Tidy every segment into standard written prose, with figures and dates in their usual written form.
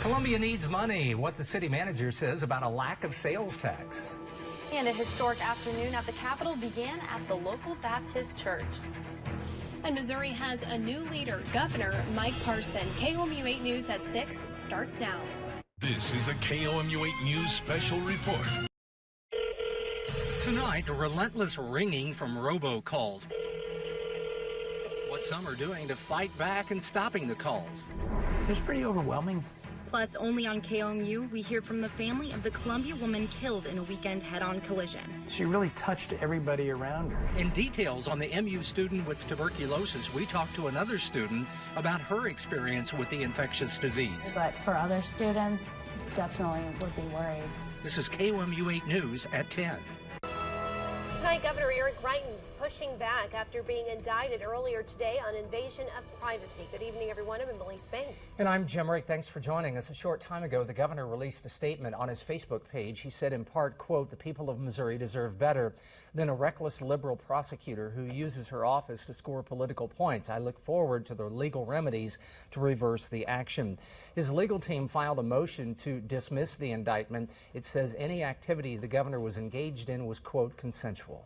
Columbia needs money. What the city manager says about a lack of sales tax. And a historic afternoon at the Capitol began at the local Baptist church. And Missouri has a new leader, Governor Mike Parson. KOMU 8 News at 6 starts now. This is a KOMU 8 News special report. Tonight, a relentless ringing from robocalls. What some are doing to fight back and stopping the calls. It was pretty overwhelming. Plus, only on KOMU, we hear from the family of the Columbia woman killed in a weekend head-on collision. She really touched everybody around her. In details on the MU student with tuberculosis, we talked to another student about her experience with the infectious disease. But for other students, definitely would be worried. This is KOMU 8 News at 10. Tonight, Governor Eric Greitens pushing back after being indicted earlier today on invasion of privacy. Good evening, everyone. I'm Emily Spain. And I'm Jim Rick. Thanks for joining us. A short time ago, the governor released a statement on his Facebook page. He said in part, quote, "The people of Missouri deserve better than a reckless liberal prosecutor who uses her office to score political points. I look forward to the legal remedies to reverse the action." His legal team filed a motion to dismiss the indictment. It says any activity the governor was engaged in was, quote, consensual.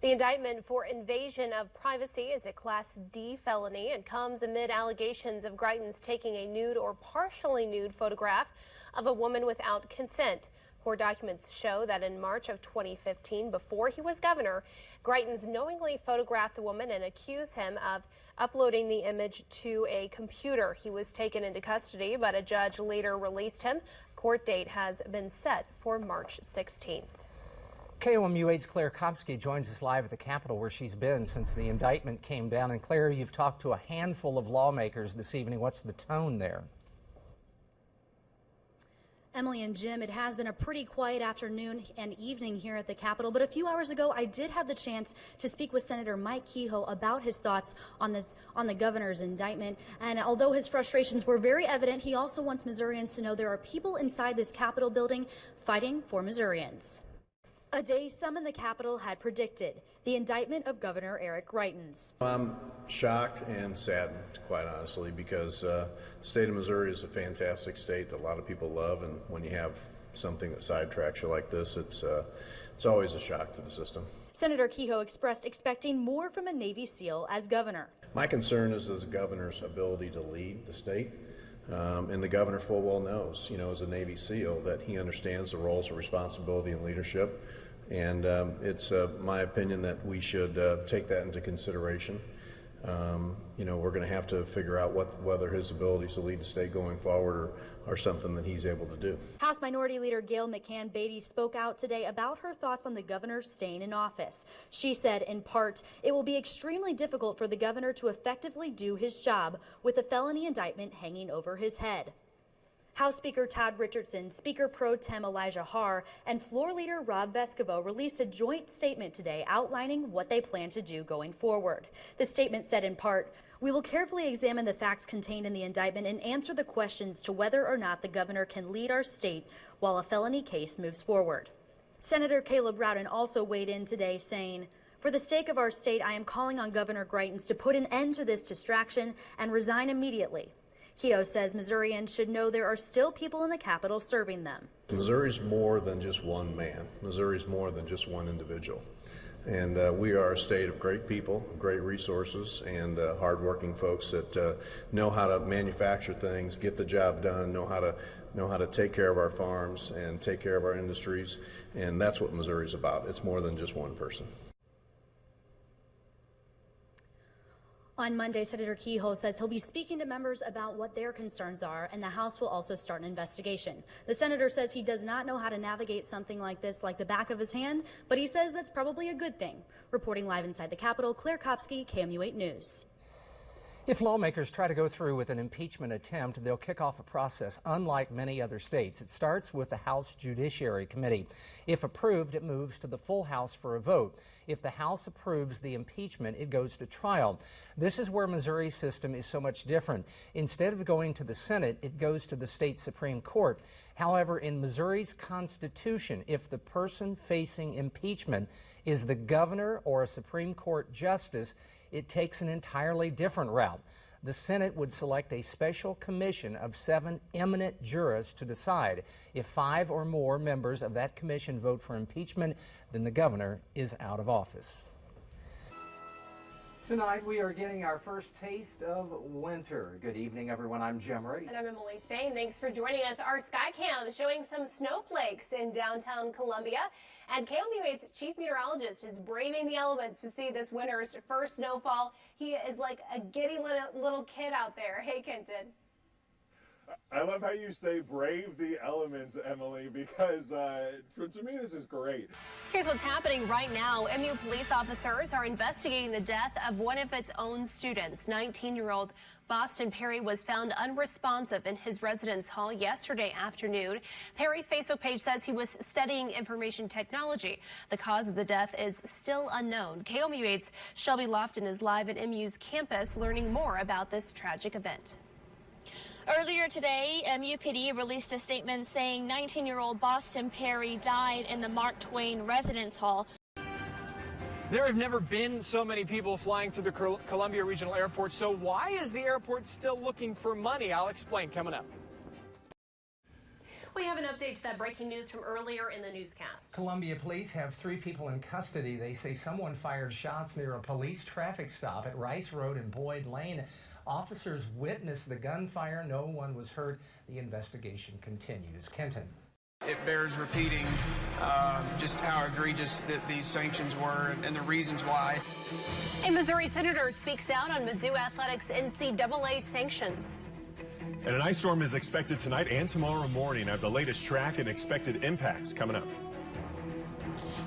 The indictment for invasion of privacy is a Class D felony and comes amid allegations of Greitens taking a nude or partially nude photograph of a woman without consent. Court documents show that in March of 2015, before he was governor, Greitens knowingly photographed the woman and accused him of uploading the image to a computer. He was taken into custody, but a judge later released him. Court date has been set for March 16th. KOMU 8's Claire Kopsky joins us live at the Capitol, where she's been since the indictment came down. And Claire, you've talked to a handful of lawmakers this evening. What's the tone there? Emily and Jim, it has been a pretty quiet afternoon and evening here at the Capitol, but a few hours ago I did have the chance to speak with Senator Mike Kehoe about his thoughts on the governor's indictment. And although his frustrations were very evident, he also wants Missourians to know there are people inside this Capitol building fighting for Missourians. A day some in the Capitol had predicted, the indictment of Governor Eric Greitens. I'm shocked and saddened, quite honestly, because the state of Missouri is a fantastic state that a lot of people love, and when you have something that sidetracks you like this, it's always a shock to the system. Senator Kehoe expressed expecting more from a Navy SEAL as governor. My concern is the governor's ability to lead the state. And the governor full well knows, as a Navy SEAL, that he understands the roles of responsibility and leadership. And it's my opinion that we should take that into consideration. We're going to have to figure out whether his abilities to lead the state going forward are something that he's able to do. House Minority Leader Gail McCann Beatty spoke out today about her thoughts on the governor staying in office. She said, in part, it will be extremely difficult for the governor to effectively do his job with a felony indictment hanging over his head. House Speaker Todd Richardson, Speaker Pro Tem Elijah Har, and Floor Leader Rob Vescovo released a joint statement today outlining what they plan to do going forward. The statement said in part, "We will carefully examine the facts contained in the indictment and answer the questions to whether or not the governor can lead our state while a felony case moves forward." Senator Caleb Rowden also weighed in today saying, "For the sake of our state, I am calling on Governor Greitens to put an end to this distraction and resign immediately." Kehoe says Missourians should know there are still people in the Capitol serving them. Missouri's more than just one man. Missouri's more than just one individual. And we are a state of great people, great resources, and hardworking folks that know how to manufacture things, get the job done, know how to take care of our farms and take care of our industries. And that's what Missouri's about. It's more than just one person. On Monday, Senator Kehoe says he'll be speaking to members about what their concerns are, and the House will also start an investigation. The senator says he does not know how to navigate something like this like the back of his hand, but he says that's probably a good thing. Reporting live inside the Capitol, Claire Kopsky, KOMU 8 News. If lawmakers try to go through with an impeachment attempt, they'll kick off a process unlike many other states. It starts with the House Judiciary Committee. If approved, it moves to the full House for a vote. If the House approves the impeachment, it goes to trial. This is where Missouri's system is so much different. Instead of going to the Senate, it goes to the state Supreme Court. However, in Missouri's Constitution, if the person facing impeachment is the governor or a Supreme Court justice, it takes an entirely different route. The Senate would select a special commission of 7 eminent jurists to decide. If 5 or more members of that commission vote for impeachment, then the governor is out of office. Tonight we are getting our first taste of winter. Good evening, everyone. I'm Jim Ray. And I'm Emily Spain. Thanks for joining us. Our sky cam showing some snowflakes in downtown Columbia. And KOMU8's chief meteorologist is braving the elements to see this winter's first snowfall. He is like a giddy little kid out there. Hey, Kenton. I love how you say brave the elements, Emily, because to me this is great. Here's what's happening right now. MU police officers are investigating the death of one of its own students. 19-year-old Boston Perry was found unresponsive in his residence hall yesterday afternoon. Perry's Facebook page says he was studying information technology. The cause of the death is still unknown. KOMU8's Shelby Lofton is live at MU's campus learning more about this tragic event. Earlier today, MUPD released a statement saying 19-year-old Boston Perry died in the Mark Twain residence hall. There have never been so many people flying through the Columbia Regional Airport, so why is the airport still looking for money? I'll explain coming up. We have an update to that breaking news from earlier in the newscast. Columbia police have 3 people in custody. They say someone fired shots near a police traffic stop at Rice Road and Boyd Lane. Officers witnessed the gunfire. No one was hurt. The investigation continues. Kenton. It bears repeating just how egregious that these sanctions were and the reasons why. A Missouri senator speaks out on Mizzou Athletics NCAA sanctions. And an ice storm is expected tonight and tomorrow morning. I have the latest track and expected impacts coming up.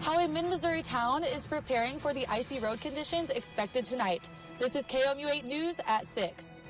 How a mid-Missouri town is preparing for the icy road conditions expected tonight. This is KOMU8 News at 6.